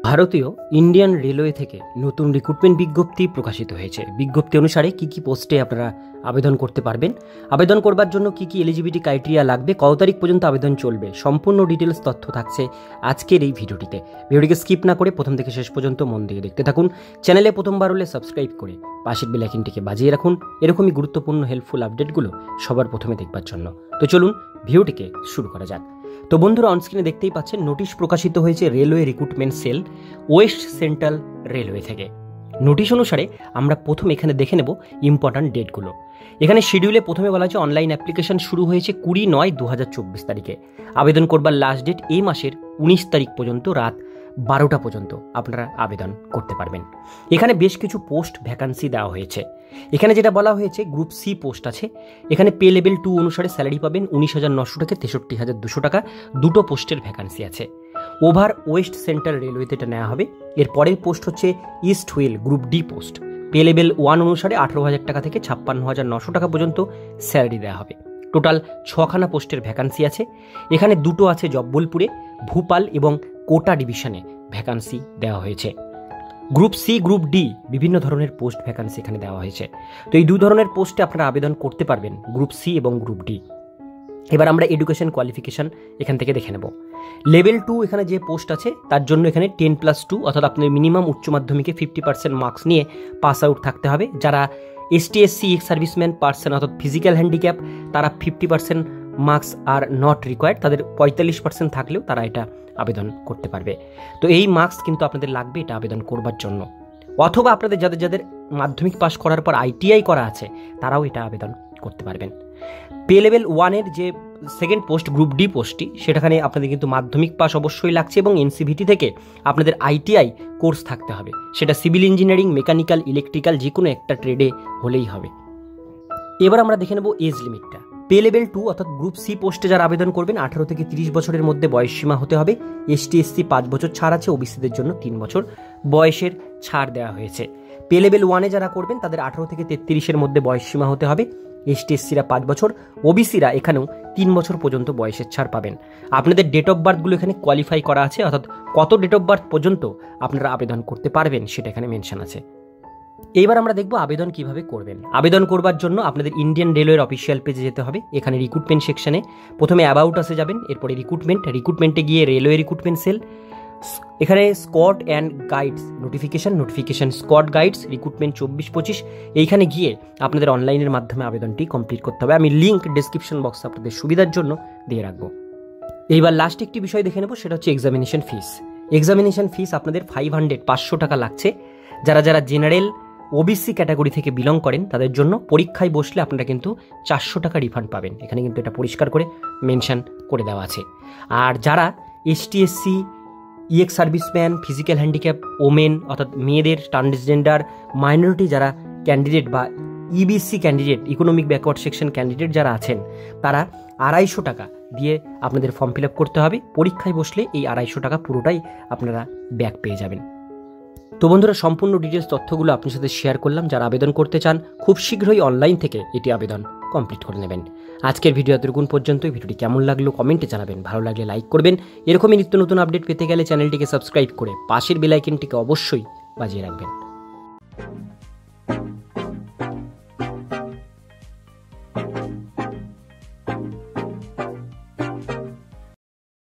ভারতীয় Indian railway থেকে নতুন রিক্রুটমেন্ট বিজ্ঞপ্তি প্রকাশিত হয়েছে। বিজ্ঞপ্তি অনুসারে কি কি পোস্টে আপনারা আবেদন করতে পারবেন, আবেদন করবার জন্য কি কি এলিজিবিলিটি ক্রাইটেরিয়া লাগবে, কত তারিখ পর্যন্ত আবেদন চলবে, সম্পূর্ণ ডিটেলস তথ্য থাকছে আজকের এই ভিডিওটিতে। ভিডিওটিকে স্কিপ না করে প্রথম থেকে শেষ পর্যন্ত মন দিয়ে দেখতে থাকুন। চ্যানেলে প্রথমবার হলে সাবস্ক্রাইব করে পাশের বেল আইকনটিকে বাজিয়ে রাখুন এরকমই গুরুত্বপূর্ণ হেল্পফুল আপডেটগুলো সবার প্রথমে দেখবার জন্য। তো চলুন ভিডিওটিকে শুরু করা যাক। তো বন্ধুরা, অনস্ক্রিনে দেখতেই পাচ্ছেন নোটিশ প্রকাশিত হয়েছে railway recruitment sell West central railway থেকে। নোটিশ অনুসারে আমরা প্রথম এখানে দেখে নেব ইম্পর্ট্যান্ট ডেটগুলো। এখানে শিডিউলে প্রথমে বলা হয়েছে অনলাইন অ্যাপ্লিকেশন শুরু হয়েছে 20/9/2024 তারিখে। আবেদন করবার লাস্ট ডেট এই মাসের 19 তারিখ পর্যন্ত রাত 12টা পর্যন্ত আপনারা আবেদন করতে পারবেন। এখানে বেশ কিছু পোস্ট ভ্যাকান্সি দেওয়া হয়েছে। এখানে যেটা বলা হয়েছে গ্রুপ সি পোস্ট আছে। এখানে পে লেভেল 2 অনুসারে স্যালারি পাবেন 19,900 থেকে 63,200 টাকা। দুটো পোস্টের ভ্যাকান্সি আছে। ওভার ওয়েস্ট সেন্ট্রাল রেলওয়েতে এটা নেওয়া হবে। এর পরের পোস্ট হচ্ছে east wheel group D post. Pay level 1 অনুসারে 18,000 টাকা থেকে 56,900 টাকা পর্যন্ত স্যালারি দেওয়া হবে। টোটাল 6খানা পোস্টের ভ্যাকান্সি আছে। এখানে দুটো আছে জব্বলপুরে, ভূপাল এবং কোটা ডিভিশনে ভ্যাকান্সি দেওয়া হয়েছে। গ্রুপ সি গ্রুপ ডি বিভিন্ন ধরনের পোস্ট ভ্যাকান্সি এখানে দেওয়া হয়েছে। তো এই দু ধরনের পোস্টে আপনারা আবেদন করতে পারবেন, গ্রুপ সি এবং গ্রুপ ডি। এবার আমরা এডুকেশন কোয়ালিফিকেশন এখান থেকে দেখে নেব। লেভেল 2 এখানে যে পোস্ট আছে তার জন্য এখানে 10+2 অর্থাৎ আপনার মিনিমাম উচ্চ মাধ্যমিকে 50% মার্কস নিয়ে পাস আউট থাকতে হবে। যারা ST/SC এক্স সার্ভিসম্যান পার্সন অর্থাৎ ফিজিক্যাল হ্যান্ডিক্যাপ তারা 50% মার্কস আর নট রিকোয়ার্ড, তাদের 45% থাকলেও তারা এটা আবেদন করতে পারবে। তো এই মার্কস কিন্তু আপনাদের লাগবে এটা আবেদন করবার জন্য। অথবা আপনাদের যাদের মাধ্যমিক পাস করার পর ITI করা আছে তারাও এটা আবেদন করতে পারবেন। পে লেভেল 1-এর যে সেকেন্ড পোস্ট গ্রুপ ডি পোস্টটি সেটাখানে আপনাদের কিন্তু মাধ্যমিক পাস অবশ্যই লাগছে এবং NCVT থেকে আপনাদের ITI কোর্স থাকতে হবে। সেটা সিভিল ইঞ্জিনিয়ারিং, মেকানিক্যাল, ইলেকট্রিক্যাল যে কোনো একটা ট্রেডে হলেই হবে। এবার আমরা দেখে নেব এজ লিমিটটা। পে লেভেল 2 অর্থাৎ গ্রুপ সি পোস্টে যারা আবেদন করবেন 18 থেকে 30 বছরের মধ্যে বয়স সীমা হতে হবে। ST/SC 5 বছর ছাড় আছে, OBCদের জন্য 3 বছর বয়সের ছাড় দেওয়া হয়েছে। পে লেভেল 1-এ যারা করবেন তাদের 18 থেকে 33-এর মধ্যে বয়স সীমা হতে হবে। ST/SCরা 5 বছর, OBCরা এখানেও 3 বছর পর্যন্ত বয়সের ছাড় পাবেন। আপনাদের ডেট অফ বার্থগুলো এখানে কোয়ালিফাই করা আছে, অর্থাৎ কত ডেট অফ বার্থ পর্যন্ত আপনারা আবেদন করতে পারবেন সেটা এখানে মেনশন আছে। এইবার আমরা দেখব আবেদন কিভাবে করবেন। আবেদন করবার জন্য আপনাদের ইন্ডিয়ান রেলওয়ের অফিসিয়াল পেজে যেতে হবে। এখানে রিক্রুটমেন্ট সেকশনে প্রথমে অ্যাবাউট আসে যাবেন, এরপরে রিক্রুটমেন্টে গিয়ে রেলওয়ে রিক্রুটমেন্ট সেল, এখানে Scott and guides notification Scott guides recruitment 24-25 এইখানে গিয়ে আপনাদের অনলাইনের মাধ্যমে আবেদনটি কমপ্লিট করতে হবে। আমি লিঙ্ক ডেসক্রিপশন বক্সে আপনাদের সুবিধার জন্য দিয়ে রাখবো। এইবার লাস্ট একটি বিষয় দেখে নেব, সেটা হচ্ছে এক্সামিনেশন ফিস। এক্সামিনেশন ফিস আপনাদের 500 টাকা লাগছে। যারা জেনারেল OBC ক্যাটাগরি থেকে বিলং করেন তাদের জন্য পরীক্ষায় বসলে আপনারা কিন্তু 400 টাকা রিফান্ড পাবেন। এখানে কিন্তু এটা পরিষ্কার করে মেনশন করে দেওয়া আছে। আর যারা ST/SC EX serviceman, physical handicap, women অর্থাৎ মেয়েদের, ট্রান্সজেন্ডার, মাইনরিটি যারা ক্যান্ডিডেট বা EBC candidate, economic backward section candidate যারা আছেন তারা 250 টাকা দিয়ে আপনাদের ফর্ম ফিল আপ করতে হবে। পরীক্ষায় বসলে এই 250 টাকা পুরোটাই আপনারা ব্যাক পেয়ে যাবেন। তো বন্ধুরা, সম্পূর্ণ ডিটেলস তথ্যগুলো আপনার সাথে শেয়ার করলাম। যারা আবেদন করতে চান খুব শীঘ্রই অনলাইন থেকে এটি আবেদন কমপ্লিট করে নেবেন। আজকের ভিডিও এতটুকুন পর্যন্তই। ভিডিওটি কেমন লাগলো কমেন্টে জানাবেন, ভালো লাগলে লাইক করবেন। এরকমই নিত্য নতুন আপডেট পেতে গেলে চ্যানেলটিকে সাবস্ক্রাইব করে পাশের বেল আইকনটিকে অবশ্যই বাজিয়ে রাখবেন।